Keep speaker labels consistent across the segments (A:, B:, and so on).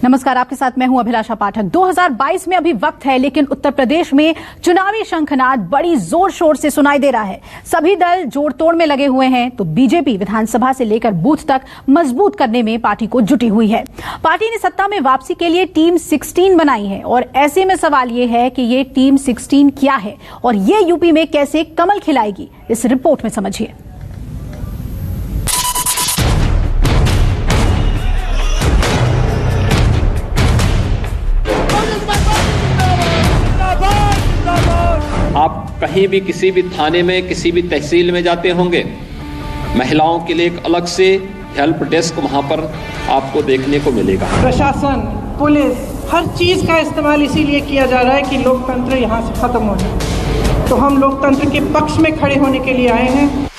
A: नमस्कार, आपके साथ मैं हूं अभिलाषा पाठक। 2022 में अभी वक्त है, लेकिन उत्तर प्रदेश में चुनावी शंखनाद बड़ी जोर शोर से सुनाई दे रहा है। सभी दल जोड़ तोड़ में लगे हुए हैं, तो बीजेपी विधानसभा से लेकर बूथ तक मजबूत करने में पार्टी को जुटी हुई है। पार्टी ने सत्ता में वापसी के लिए टीम 16 बनाई है और ऐसे में सवाल ये है कि ये टीम 16 क्या है और ये यूपी में कैसे कमल खिलाएगी, इस रिपोर्ट में समझिए।
B: आप कहीं भी किसी भी थाने में किसी भी तहसील में जाते होंगे, महिलाओं के लिए एक अलग से हेल्प डेस्क वहां पर आपको देखने को मिलेगा।
C: प्रशासन, पुलिस, हर चीज का इस्तेमाल इसीलिए किया जा रहा है कि लोकतंत्र यहाँ से खत्म हो जाए। तो हम लोकतंत्र के पक्ष में खड़े होने के लिए आए हैं।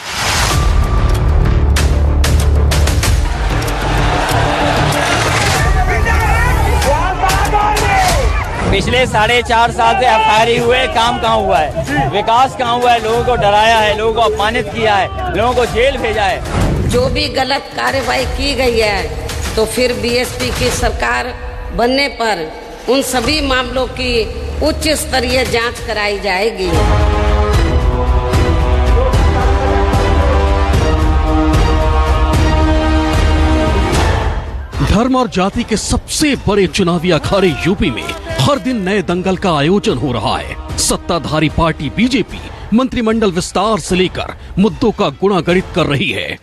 D: पिछले 4.5 साल से एफआईआर हुए, काम कहाँ हुआ है, विकास कहाँ हुआ है? लोगों को डराया है, लोगों को अपमानित किया है, लोगों को जेल भेजा है।
E: जो भी गलत कार्रवाई की गई है, तो फिर बीएसपी की सरकार बनने पर उन सभी मामलों की उच्च स्तरीय जांच कराई जाएगी।
F: धर्म और जाति के सबसे बड़े चुनावी अखाड़े यूपी में हर दिन नए दंगल का आयोजन हो रहा है। सत्ताधारी पार्टी बीजेपी मंत्रिमंडल विस्तार से लेकर मुद्दों का गुणागणित कर रही है।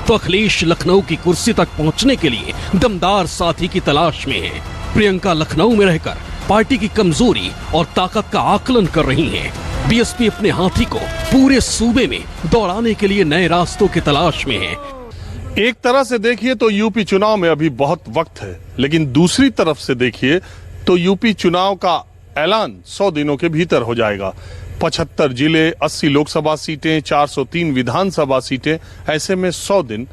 F: तो अखिलेश लखनऊ की कुर्सी तक पहुंचने के लिए दमदार साथी की तलाश में है। प्रियंका लखनऊ में रहकर पार्टी की कमजोरी और ताकत का आकलन कर रही हैं। बीएसपी अपने हाथी को पूरे सूबे में दौड़ाने के लिए नए रास्तों की तलाश में है।
G: एक तरह से देखिए तो यूपी चुनाव में अभी बहुत वक्त है, लेकिन दूसरी तरफ से देखिए तो यूपी चुनाव का ऐलान 100 दिनों के भीतर हो जाएगा। 75 जिले, 80 लोकसभा सीटें, 403 विधानसभा सीटें, ऐसे में 100 दिन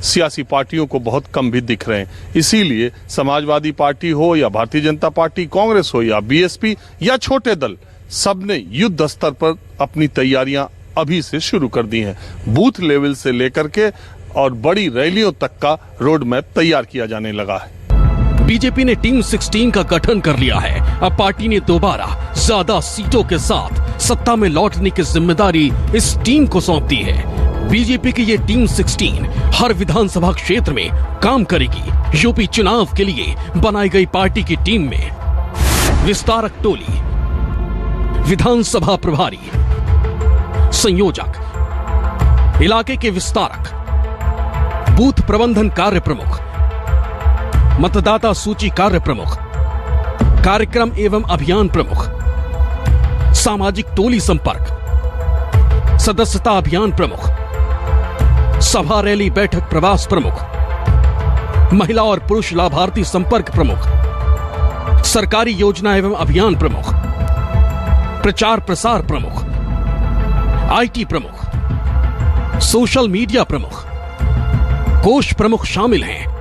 G: सियासी पार्टियों को बहुत कम भी दिख रहे हैं। इसीलिए समाजवादी पार्टी हो या भारतीय जनता पार्टी, कांग्रेस हो या बीएसपी या छोटे दल, सबने युद्ध स्तर पर अपनी तैयारियां अभी से शुरू कर दी हैं। बूथ लेवल से लेकर के और बड़ी रैलियों तक का रोड मैप तैयार किया जाने लगा है।
F: बीजेपी ने टीम 16 का गठन कर लिया है। अब पार्टी ने दोबारा ज्यादा सीटों के साथ सत्ता में लौटने की जिम्मेदारी इस टीम को सौंप दी है। बीजेपी की ये टीम 16 हर विधानसभा क्षेत्र में काम करेगी। यूपी चुनाव के लिए बनाई गई पार्टी की टीम में विस्तारक टोली, विधानसभा प्रभारी, संयोजक, इलाके के विस्तारक, बूथ प्रबंधन कार्य प्रमुख, मतदाता सूची कार्य प्रमुख, कार्यक्रम एवं अभियान प्रमुख, सामाजिक टोली संपर्क, सदस्यता अभियान प्रमुख, सभा रैली बैठक प्रवास प्रमुख, महिला और पुरुष लाभार्थी संपर्क प्रमुख, सरकारी योजना एवं अभियान प्रमुख, प्रचार प्रसार प्रमुख, आईटी प्रमुख, सोशल मीडिया प्रमुख, कोष प्रमुख शामिल हैं,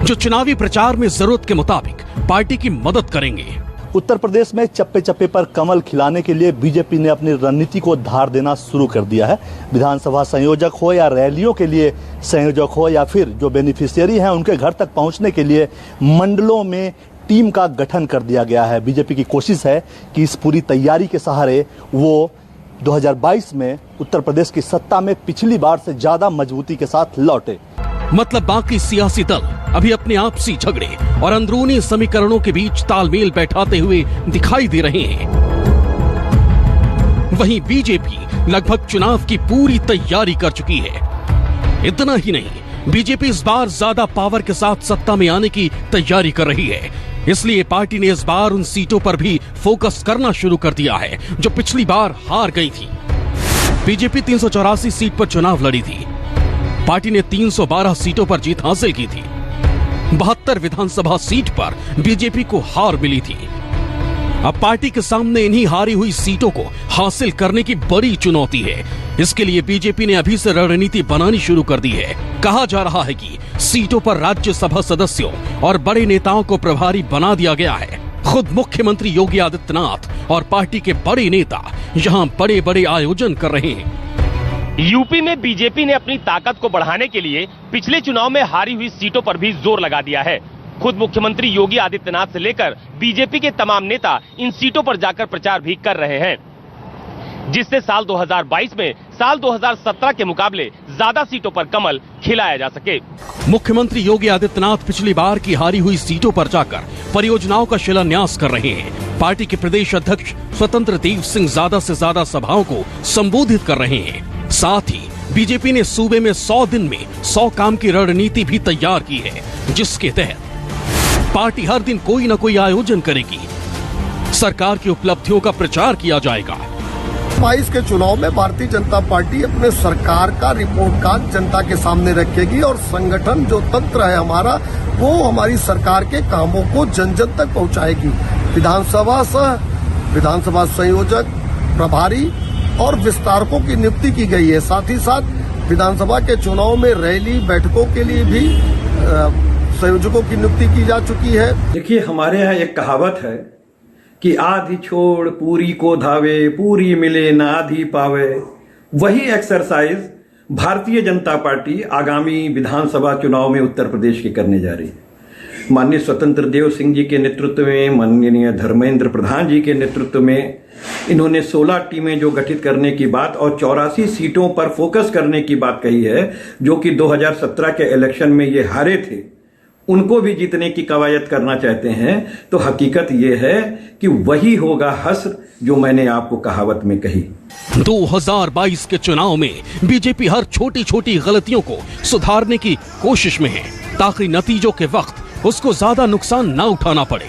F: जो चुनावी प्रचार में जरूरत के मुताबिक पार्टी की मदद करेंगे।
H: उत्तर प्रदेश में चप्पे चप्पे पर कमल खिलाने के लिए बीजेपी ने अपनी रणनीति को धार देना शुरू कर दिया है। विधानसभा संयोजक हो या रैलियों के लिए संयोजक हो या फिर जो बेनिफिशियरी हैं उनके घर तक पहुंचने के लिए मंडलों में टीम का गठन कर दिया गया है। बीजेपी की कोशिश है कि इस पूरी तैयारी के सहारे वो 2022 में उत्तर प्रदेश की सत्ता में पिछली बार से ज्यादा मजबूती के साथ लौटे।
F: मतलब बाकी सियासी दल अभी अपने आपसी झगड़े और अंदरूनी समीकरणों के बीच तालमेल बैठाते हुए दिखाई दे रहे हैं। वहीं बीजेपी लगभग चुनाव की पूरी तैयारी कर चुकी है। इतना ही नहीं, बीजेपी इस बार ज्यादा पावर के साथ सत्ता में आने की तैयारी कर रही है। इसलिए पार्टी ने इस बार उन सीटों पर भी फोकस करना शुरू कर दिया है जो पिछली बार हार गई थी। बीजेपी 384 सीट पर चुनाव लड़ी थी। पार्टी ने 312 सीटों पर जीत हासिल की थी। 72 विधानसभा सीट पर बीजेपी को हार मिली थी। अब पार्टी के सामने इन्हीं हारी हुई सीटों को हासिल करने की बड़ी चुनौती है। इसके लिए बीजेपी ने अभी से रणनीति बनानी शुरू कर दी है। कहा जा रहा है कि सीटों पर राज्यसभा सदस्यों और बड़े नेताओं को प्रभारी बना दिया गया है। खुद मुख्यमंत्री योगी आदित्यनाथ और पार्टी के बड़े नेता यहाँ बड़े बड़े आयोजन कर रहे हैं।
I: यूपी में बीजेपी ने अपनी ताकत को बढ़ाने के लिए पिछले चुनाव में हारी हुई सीटों पर भी जोर लगा दिया है। खुद मुख्यमंत्री योगी आदित्यनाथ से लेकर बीजेपी के तमाम नेता इन सीटों पर जाकर प्रचार भी कर रहे हैं, जिससे साल 2022 में साल 2017 के मुकाबले ज्यादा सीटों पर कमल खिलाया जा सके।
F: मुख्यमंत्री योगी आदित्यनाथ पिछली बार की हारी हुई सीटों पर जाकर परियोजनाओं का शिलान्यास कर रहे हैं। पार्टी के प्रदेश अध्यक्ष स्वतंत्र देव सिंह ज्यादा से ज्यादा सभाओं को संबोधित कर रहे हैं। साथ ही बीजेपी ने सूबे में 100 दिन में 100 काम की रणनीति भी तैयार की है, जिसके तहत पार्टी हर दिन कोई न कोई आयोजन करेगी। सरकार की उपलब्धियों का प्रचार किया जाएगा।
J: 22 के चुनाव में भारतीय जनता पार्टी अपने सरकार का रिपोर्ट कार्ड जनता के सामने रखेगी और संगठन जो तंत्र है हमारा, वो हमारी सरकार के कामों को जन जन तक पहुंचाएगी। विधानसभा संयोजक, प्रभारी और विस्तारकों की नियुक्ति की गई है। साथ ही साथ विधानसभा के चुनाव में रैली बैठकों के लिए भी संयोजकों की नियुक्ति की जा चुकी है।
K: देखिए, हमारे यहाँ एक कहावत है कि आधी छोड़ पूरी को धावे, पूरी मिले ना आधी पावे। वही एक्सरसाइज भारतीय जनता पार्टी आगामी विधानसभा चुनाव में उत्तर प्रदेश की करने जा रही है। माननीय स्वतंत्र देव सिंह जी के नेतृत्व में, माननीय धर्मेंद्र प्रधान जी के नेतृत्व में इन्होंने 16 टीमें जो गठित करने की बात और 84 सीटों पर फोकस करने की बात कही है, जो कि 2017 के इलेक्शन में ये हारे थे, उनको भी जीतने की कवायद करना चाहते हैं। तो हकीकत ये है कि वही होगा हश्र जो मैंने आपको कहावत में कही।
F: 2022 के चुनाव में बीजेपी हर छोटी छोटी गलतियों को सुधारने की कोशिश में है, ताकि नतीजों के वक्त उसको ज्यादा नुकसान न उठाना पड़े।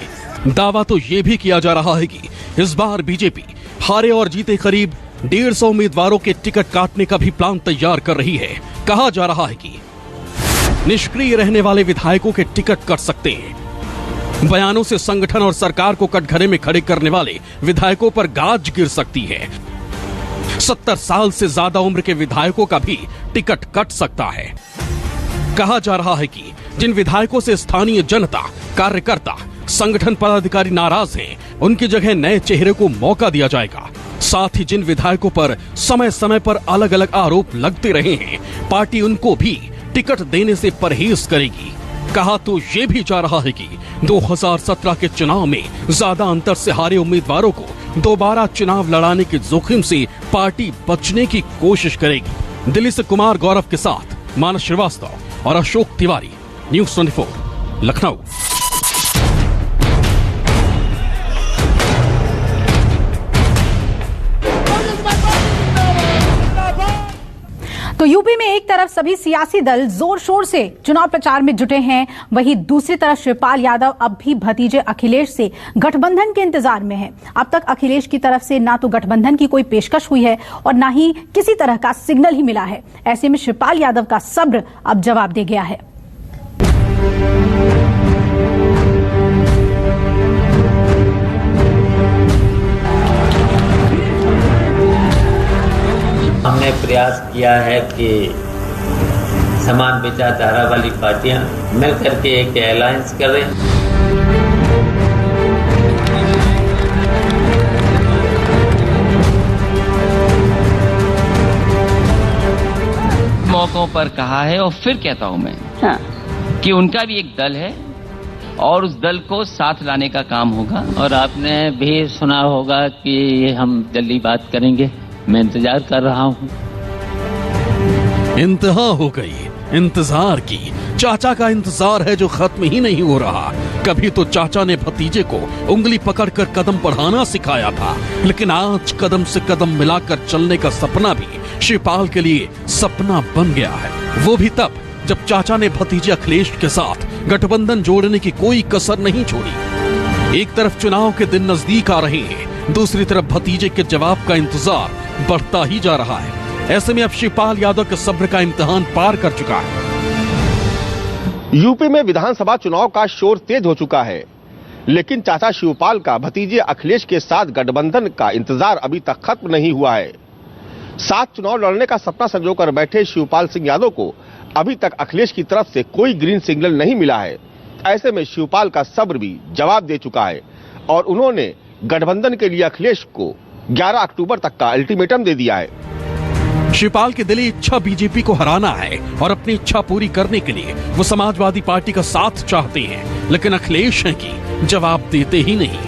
F: दावा तो ये भी किया जा रहा है कि इस बार बीजेपी हारे और जीते करीब 150 उम्मीदवारों के टिकट काटने का भी प्लान तैयार कर रही है। कहा जा रहा है कि निष्क्रिय रहने वाले विधायकों के टिकट कट सकते हैं। बयानों से संगठन और सरकार को कटघरे में खड़े करने वाले विधायकों पर गाज गिर सकती है। 70 साल से ज्यादा उम्र के विधायकों का भी टिकट कट सकता है। कहा जा रहा है कि जिन विधायकों से स्थानीय जनता, कार्यकर्ता, संगठन पदाधिकारी नाराज हैं, उनकी जगह नए चेहरे को मौका दिया जाएगा। साथ ही जिन विधायकों पर समय समय पर अलग अलग आरोप लगते रहे हैं, पार्टी उनको भी टिकट देने से परहेज करेगी। कहा तो ये भी जा रहा है कि 2017 के चुनाव में ज्यादा अंतर से हारे उम्मीदवारों को दोबारा चुनाव लड़ाने के जोखिम से पार्टी बचने की कोशिश करेगी। दिल्ली से कुमार गौरव के साथ मानस श्रीवास्तव और अशोक तिवारी, न्यूज़ 24, लखनऊ।
A: तो यूपी में एक तरफ सभी सियासी दल जोर शोर से चुनाव प्रचार में जुटे हैं, वहीं दूसरी तरफ शिवपाल यादव अब भी भतीजे अखिलेश से गठबंधन के इंतजार में हैं। अब तक अखिलेश की तरफ से ना तो गठबंधन की कोई पेशकश हुई है और ना ही किसी तरह का सिग्नल ही मिला है। ऐसे में शिवपाल यादव का सब्र अब जवाब दे गया है।
L: हमने प्रयास किया है कि समान विचारधारा वाली पार्टियां मिलकर के एक अलायंस करें।
M: मौकों पर कहा है और फिर कहता हूं मैं कि उनका भी एक दल है और उस दल को साथ लाने का काम होगा।
L: और आपने भी सुना होगा कि हम जल्दी बात करेंगे। मैं इंतजार कर रहा हूं।
F: इंतहा हो गई इंतजार की। चाचा का इंतजार है जो खत्म ही नहीं हो रहा। कभी तो चाचा ने भतीजे को उंगली पकड़कर कदम बढ़ाना सिखाया था, लेकिन आज कदम से कदम मिलाकर चलने का सपना भी शिवपाल के लिए सपना बन गया है। वो भी तब जब चाचा ने भतीजे अखिलेश के साथ गठबंधन जोड़ने की कोई कसर नहीं छोड़ी। एक तरफ चुनाव के दिन नजदीक आ रहे हैं, दूसरी तरफ भतीजे के जवाब का इंतजार बढ़ता ही जा रहा है। ऐसे में अब शिवपाल यादव के सब्र का इम्तिहान पार कर चुका है।
I: यूपी में विधानसभा चुनाव का शोर तेज हो चुका है।
N: लेकिन चाचा शिवपाल का भतीजे अखिलेश के साथ गठबंधन का इंतजार अभी तक खत्म नहीं हुआ है। साथ चुनाव लड़ने का सपना संजोकर बैठे शिवपाल सिंह यादव को अभी तक अखिलेश की तरफ से कोई ग्रीन सिग्नल नहीं मिला है। ऐसे में शिवपाल का सब्र भी जवाब दे चुका है और उन्होंने गठबंधन के लिए अखिलेश को 11 अक्टूबर तक का अल्टीमेटम दे दिया है।
F: शिवपाल की दिली इच्छा बीजेपी को हराना है और अपनी इच्छा पूरी करने के लिए वो समाजवादी पार्टी का साथ चाहते हैं, लेकिन अखिलेश हैं कि जवाब देते ही नहीं।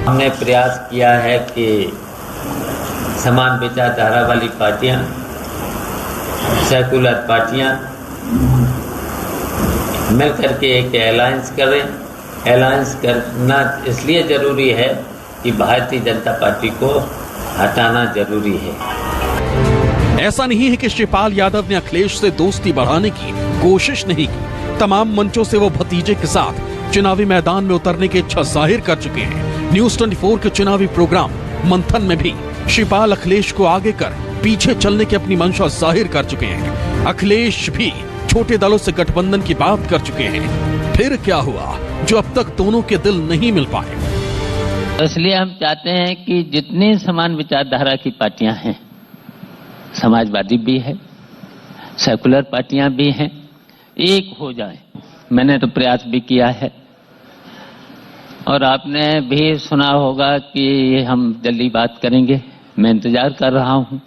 L: हमने प्रयास किया है कि समान विचारधारा वाली पार्टियां, सेकुलर पार्टियां मिलकर के एक अलायंस करें। अलायंस करना इसलिए जरूरी है कि भारतीय जनता पार्टी को हटाना जरूरी है।
F: ऐसा नहीं है कि शिवपाल यादव ने अखिलेश से दोस्ती बढ़ाने की कोशिश नहीं की। तमाम मंचों से वो भतीजे के साथ चुनावी मैदान में उतरने की इच्छा जाहिर कर चुके हैं। न्यूज 24 के चुनावी प्रोग्राम मंथन में भी शिवपाल अखिलेश को आगे कर पीछे चलने की अपनी मंशा जाहिर कर चुके हैं। अखिलेश भी छोटे दलों से गठबंधन की बात कर चुके हैं। फिर क्या हुआ जो अब तक दोनों के दिल नहीं मिल पाए?
M: इसलिए हम चाहते हैं कि जितनी समान विचारधारा की पार्टियां हैं, समाजवादी भी है, सेकुलर पार्टियां भी हैं, एक हो जाए। मैंने तो प्रयास भी किया है और आपने भी सुना होगा कि हम जल्दी बात करेंगे। मैं इंतजार कर रहा हूं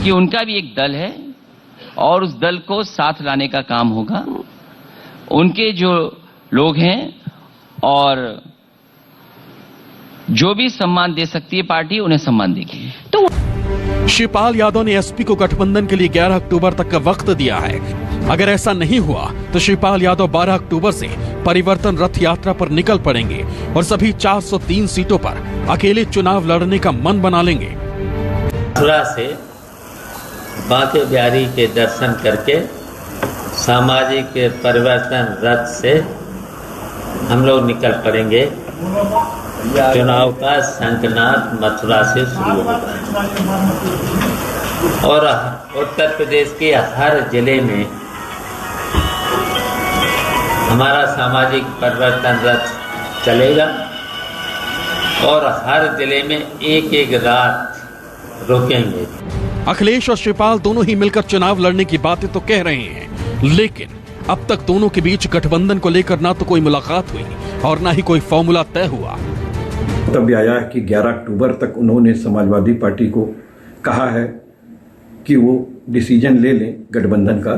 M: कि उनका भी एक दल है और उस दल को साथ लाने का काम होगा। उनके जो लोग हैं और जो भी सम्मान दे सकती है पार्टी, उन्हें सम्मान देगी।
F: तो शिवपाल यादव ने एसपी को गठबंधन के लिए 11 अक्टूबर तक का वक्त दिया है। अगर ऐसा नहीं हुआ तो शिवपाल यादव 12 अक्टूबर से परिवर्तन रथ यात्रा पर निकल पड़ेंगे और सभी 403 सीटों पर अकेले चुनाव लड़ने का मन बना लेंगे।
L: मथुरा से बांके बिहारी के दर्शन करके सामाजिक परिवर्तन रथ से हम लोग निकल पड़ेंगे। चुनाव का शंखनाद मथुरा से शुरू होगा और उत्तर प्रदेश के हर जिले में हमारा सामाजिक परिवर्तन रथ चलेगा और हर जिले में एक एक रात रुकेंगे।
F: अखिलेश और शिवपाल दोनों ही मिलकर चुनाव लड़ने की बातें तो कह रहे हैं, लेकिन अब तक दोनों के बीच गठबंधन को लेकर ना तो कोई मुलाकात हुई और ना ही कोई फॉर्मूला तय हुआ।
K: तब आया कि 11 अक्टूबर तक उन्होंने समाजवादी पार्टी को कहा है कि वो डिसीजन ले लें गठबंधन का।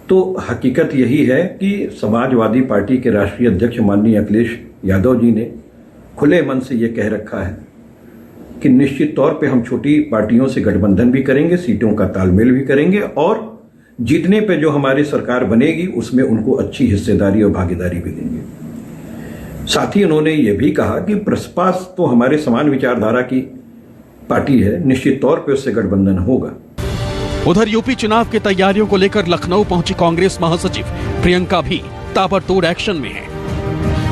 K: तो हकीकत यही है कि समाजवादी पार्टी के राष्ट्रीय अध्यक्ष माननीय अखिलेश यादव जी ने खुले मन से ये कह रखा है कि निश्चित तौर पे हम छोटी पार्टियों से गठबंधन भी करेंगे, सीटों का तालमेल भी करेंगे और जीतने पे जो हमारी सरकार बनेगी उसमें उनको अच्छी हिस्सेदारी और भागीदारी भी देंगे। साथ ही उन्होंने ये भी कहा कि प्रसपा तो हमारे समान विचारधारा की पार्टी है, निश्चित तौर पे उससे गठबंधन होगा।
F: उधर यूपी चुनाव की तैयारियों को लेकर लखनऊ पहुंची कांग्रेस महासचिव प्रियंका भी ताबड़तोड़ एक्शन में है।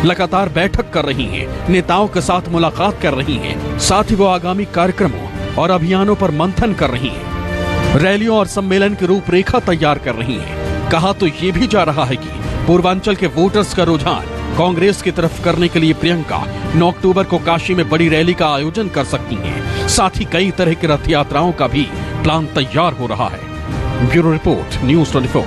F: लगातार बैठक कर रही हैं, नेताओं के साथ मुलाकात कर रही हैं, साथ ही वो आगामी कार्यक्रमों और अभियानों पर मंथन कर रही हैं। रैलियों और सम्मेलन की रूपरेखा तैयार कर रही हैं। कहा तो ये भी जा रहा है कि पूर्वांचल के वोटर्स का रुझान कांग्रेस की तरफ करने के लिए प्रियंका 9 अक्टूबर को काशी में बड़ी रैली का आयोजन कर सकती हैं। साथ ही कई तरह की रथ यात्राओं का भी प्लान तैयार हो रहा है। Bureau report, news 24।